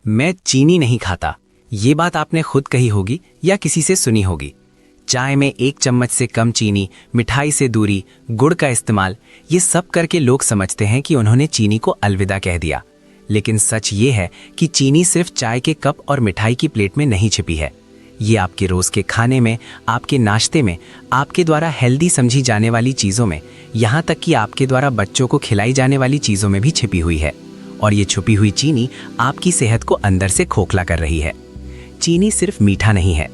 मैं चीनी नहीं खाता, ये बात आपने खुद कही होगी या किसी से सुनी होगी। चाय में 1 चम्मच से कम चीनी, मिठाई से दूरी, गुड़ का इस्तेमाल, ये सब करके लोग समझते हैं कि उन्होंने चीनी को अलविदा कह दिया। लेकिन सच ये है कि चीनी सिर्फ चाय के कप और मिठाई की प्लेट में नहीं छिपी है। ये आपके रोज के खाने में, आपके नाश्ते में, आपके द्वारा हेल्दी समझी जाने वाली चीज़ों में, यहाँ तक कि आपके द्वारा बच्चों को खिलाई जाने वाली चीज़ों में भी छिपी हुई है। और ये छुपी हुई चीनी आपकी सेहत को अंदर से खोखला कर रही है। चीनी सिर्फ मीठा नहीं है।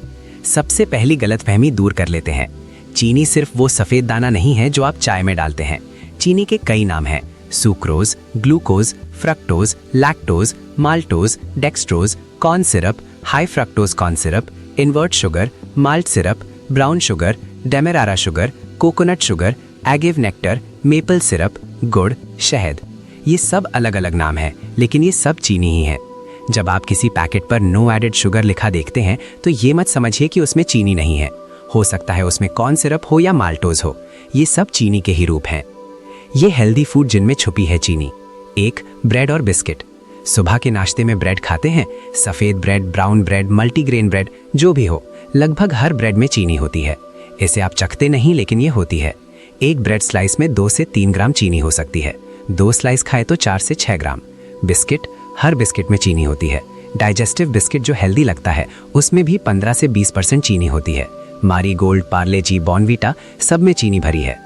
सबसे पहली गलतफहमी दूर कर लेते हैं। चीनी सिर्फ वो सफ़ेद दाना नहीं है जो आप चाय में डालते हैं। चीनी के कई नाम हैं: sucrose, glucose, fructose, lactose, maltose, dextrose, corn syrup, high fructose corn syrup, invert sugar, malt syrup, brown sugar, demerara sugar, coconut sugar, agave nectar, maple syrup, गुड़, शहद। ये सब अलग अलग नाम हैं, लेकिन ये सब चीनी ही है। जब आप किसी पैकेट पर नो एडेड शुगर लिखा देखते हैं तो ये मत समझिए कि उसमें चीनी नहीं है। हो सकता है उसमें कॉर्न सिरप हो या माल्टोज हो, ये सब चीनी के ही रूप हैं। ये हेल्दी फूड जिनमें छुपी है चीनी। 1. ब्रेड और बिस्किट। सुबह के नाश्ते में ब्रेड खाते हैं। सफ़ेद bread, brown bread, multigrain bread, जो भी हो, लगभग हर ब्रेड में चीनी होती है। इसे आप चखते नहीं, लेकिन ये होती है। एक ब्रेड स्लाइस में 2 से 3 ग्राम चीनी हो सकती है। 2 स्लाइस खाए तो 4 से 6 ग्राम। बिस्किट, हर बिस्किट में चीनी होती है। डाइजेस्टिव बिस्किट जो हेल्दी लगता है उसमें भी 15 से 20% चीनी होती है। मारी गोल्ड, पार्ले जी, बॉर्नवीटा, सब में चीनी भरी है।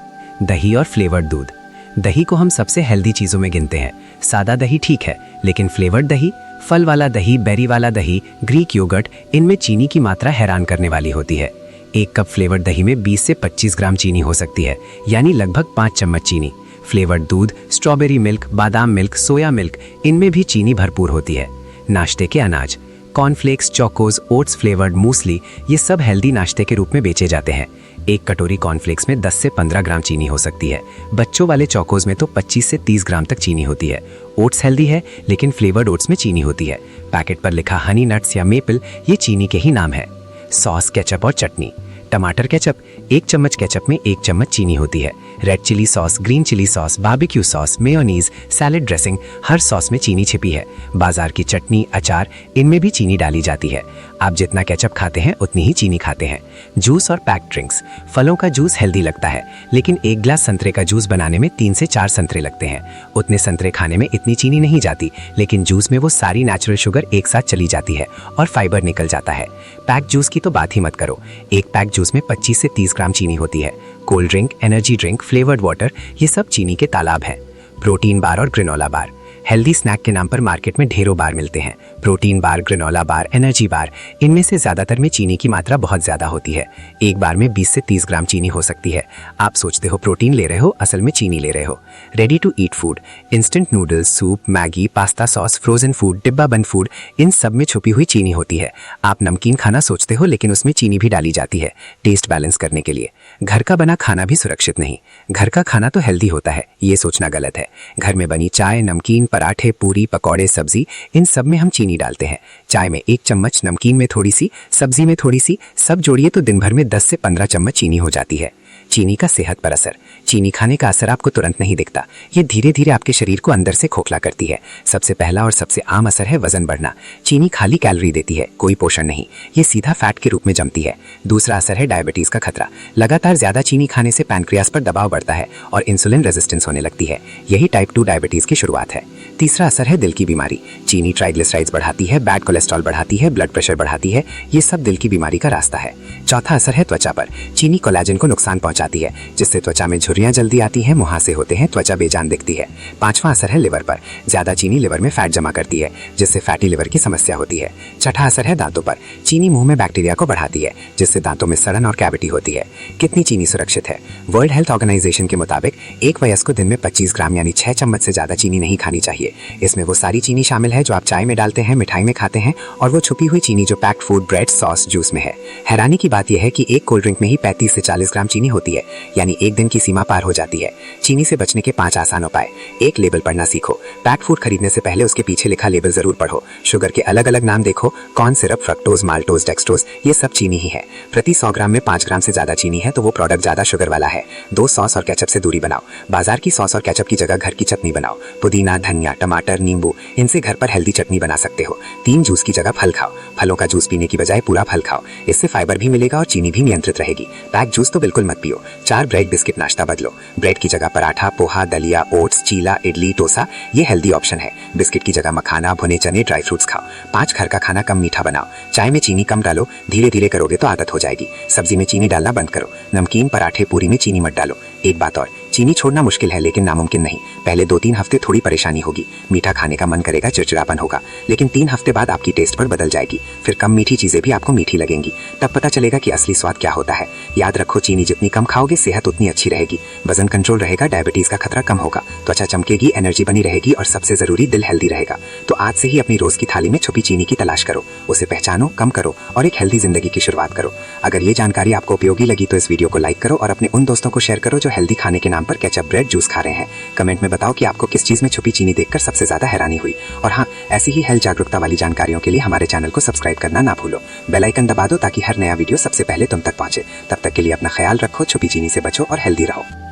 दही और फ्लेवर्ड दूध। दही को हम सबसे हेल्दी चीज़ों में गिनते हैं। सादा दही ठीक है, लेकिन फ्लेवर्ड दही, फल वाला दही, बेरी वाला दही, ग्रीक योगर्ट, इनमें चीनी की मात्रा हैरान करने वाली होती है। 1 कप फ्लेवर्ड दही में 20 से 25 ग्राम चीनी हो सकती है, यानी लगभग 5 चम्मच चीनी। फ्लेवर्ड दूध, स्ट्रॉबेरी मिल्क, बादाम मिल्क, सोया मिल्क, इनमें भी चीनी भरपूर होती है। नाश्ते के अनाज, कॉर्नफ्लेक्स, चोकोज, ओट्स फ्लेवर्ड मूसली, ये सब हेल्दी नाश्ते के रूप में बेचे जाते हैं। 1 कटोरी कॉर्नफ्लेक्स में 10 से 15 ग्राम चीनी हो सकती है। बच्चों वाले चोकोज में तो 25 से 30 ग्राम तक चीनी होती है। ओट्स हेल्दी है, लेकिन फ्लेवर्ड ओट्स में चीनी होती है। पैकेट पर लिखा हनी नट्स या मेपल, ये चीनी के ही नाम है। सॉस, केचप और चटनी। टमाटर केचप, 1 चम्मच केचप में 1 चम्मच चीनी होती है। Red chilli sauce, green chilli sauce, barbecue sauce, mayonnaise, salad dressing, हर सॉस में चीनी छिपी है। बाजार की चटनी, अचार, इनमें भी चीनी डाली जाती है। आप जितना केचप खाते हैं उतनी ही चीनी खाते हैं। जूस और पैक्ड ड्रिंक्स। फलों का जूस हेल्दी लगता है, लेकिन 1 ग्लास संतरे का जूस बनाने में 3 से 4 संतरे लगते हैं। उतने संतरे खाने में इतनी चीनी नहीं जाती, लेकिन जूस में वो सारी नेचुरल शुगर एक साथ चली जाती है और फाइबर निकल जाता है। पैक्ड जूस की तो बात ही मत करो। 1 पैक जूस में 25 से 30 ग्राम चीनी होती है। Cold drink, energy drink, flavoured water, ये सब चीनी के तालाब हैं। प्रोटीन बार और ग्रेनोला बार। हेल्दी स्नैक के नाम पर मार्केट में ढेरों बार मिलते हैं। Protein bar, granola bar, energy bar, इनमें से ज्यादातर में चीनी की मात्रा बहुत ज्यादा होती है। एक बार में 20 से 30 ग्राम चीनी हो सकती है। आप सोचते हो प्रोटीन ले रहे हो, असल में चीनी ले रहे हो। Ready to eat food. Instant noodles, soup, Maggi, pasta sauce, frozen food, डिब्बा बंद फूड, इन सब में छुपी हुई चीनी होती है। आप नमकीन खाना सोचते हो, लेकिन उसमें चीनी भी डाली जाती है, टेस्ट बैलेंस करने के लिए। घर का बना खाना भी सुरक्षित नहीं। घर का खाना तो हेल्दी होता है, ये सोचना गलत है। घर में बनी चाय, नमकीन, पराठे, पूरी, पकौड़े, सब्जी, इन सब में हम चीनी डालते हैं। चाय में 1 चम्मच, नमकीन में थोड़ी सी, सब्जी में थोड़ी सी, सब जोड़िए तो दिन भर में 10 से 15 चम्मच चीनी हो जाती है। चीनी का सेहत पर असर। चीनी खाने का असर आपको तुरंत नहीं दिखता, ये धीरे धीरे आपके शरीर को अंदर से खोखला करती है। सबसे पहला और सबसे आम असर है वजन बढ़ना। चीनी खाली कैलोरी देती है, कोई पोषण नहीं, ये सीधा फैट के रूप में जमती है। दूसरा असर है डायबिटीज का खतरा। लगातार ज्यादा चीनी खाने से पैनक्रियास पर दबाव बढ़ता है और इंसुलिन रेजिस्टेंस होने लगती है, यही टाइप 2 डायबिटीज की शुरुआत है। तीसरा असर है दिल की बीमारी। चीनी ट्राइग्लिसराइड्स बढ़ाती है, बैड कोलेस्ट्रॉल बढ़ाती है, ब्लड प्रेशर बढ़ाती है, ये सब दिल की बीमारी का रास्ता है। चौथा असर है त्वचा पर। चीनी कोलेजन को नुकसान पहुंचाती है, जिससे त्वचा में झुर्रियां जल्दी आती हैं, मुहासे होते हैं, त्वचा बेजान दिखती है। पांचवा असर है लिवर पर। ज्यादा चीनी लिवर में फैट जमा करती है, जिससे फैटी लिवर की समस्या होती है। छठा असर है दांतों पर। चीनी मुंह में बैक्टीरिया को बढ़ाती है, जिससे दांतों में सड़न और कैविटी होती है। कितनी चीनी सुरक्षित है? वर्ल्ड हेल्थ ऑर्गेनाइजेशन के मुताबिक एक वयस्क को दिन में 25 ग्राम यानी 6 चम्मच से ज्यादा चीनी नहीं खानी चाहिए। इसमें वो सारी चीनी शामिल है जो आप चाय में डालते हैं, मिठाई में खाते हैं, और वो छुपी हुई चीनी जो packed food, bread, sauce, juice में है। हैरानी की बात यह है कि एक कोल्ड ड्रिंक में ही 35 से 40 ग्राम चीनी होती है। होती है, यानी एक दिन की सीमा पार हो जाती है। चीनी से बचने के 5 आसान उपाय। 1. लेबल पढ़ना सीखो। पैक फूड खरीदने से पहले उसके पीछे लिखा लेबल जरूर पढ़ो। शुगर के अलग अलग नाम देखो, corn syrup, fructose, maltose, dextrose, ये सब चीनी ही है। प्रति 100 ग्राम में 5 ग्राम से ज्यादा चीनी है तो वो प्रोडक्ट ज्यादा शुगर वाला है। 2. सॉस और केचप से दूरी बनाओ। बाजार की सॉस और केचप की जगह घर की चटनी बनाओ। पुदीना, धनिया, टमाटर, नींबू, इनसे घर पर हेल्दी चटनी बना सकते हो। 3. जूस की जगह फल खाओ। फलों का जूस पीने की बजाय पूरा फल खाओ, इससे फाइबर भी मिलेगा और चीनी भी नियंत्रित रहेगी। पैक जूस तो बिल्कुल मत पियो। 4. ब्रेड बिस्किट नाश्ता बदलो। ब्रेड की जगह पराठा, पोहा, दलिया, ओट्स, चीला, इडली, डोसा, ये हेल्दी ऑप्शन है। बिस्किट की जगह मखाना, भुने चने, ड्राई फ्रूट्स खाओ। 5. घर का खाना कम मीठा बनाओ। चाय में चीनी कम डालो, धीरे धीरे करोगे तो आदत हो जाएगी। सब्जी में चीनी डालना बंद करो। नमकीन, पराठे, पूरी में चीनी मत डालो। एक बात और, चीनी छोड़ना मुश्किल है लेकिन नामुमकिन नहीं। पहले 2-3 हफ्ते थोड़ी परेशानी होगी, मीठा खाने का मन करेगा, चिड़चिड़ापन होगा, लेकिन 3 हफ्ते बाद आपकी टेस्ट पर बदल जाएगी। फिर कम मीठी चीजें भी आपको मीठी लगेंगी, तब पता चलेगा कि असली स्वाद क्या होता है। याद रखो, चीनी जितनी कम खाओगे सेहत उतनी अच्छी रहेगी, वजन कंट्रोल रहेगा, डायबिटीज का खतरा कम होगा, त्वचा चमकेगी, एनर्जी बनी रहेगी और सबसे जरूरी दिल हेल्दी रहेगा। तो आज से ही अपनी रोज की थाली में छुपी चीनी की तलाश करो, उसे पहचानो, कम करो और एक हेल्दी जिंदगी की शुरुआत करो। अगर ये जानकारी आपको उपयोगी लगी तो इस वीडियो को लाइक करो और अपने उन दोस्तों को शेयर करो जो हेल्दी खाने के नाम पर केचप, ब्रेड, जूस खा रहे हैं। कमेंट में बताओ कि आपको किस चीज में छुपी चीनी देखकर सबसे ज्यादा हैरानी हुई। और हाँ, ऐसी ही हेल्थ जागरूकता वाली जानकारियों के लिए हमारे चैनल को सब्सक्राइब करना ना भूलो। बेल आइकन दबा दो ताकि हर नया वीडियो सबसे पहले तुम तक पहुंचे। तब तक के लिए अपना ख्याल रखो, छुपी चीनी से बचो और हेल्दी रहो।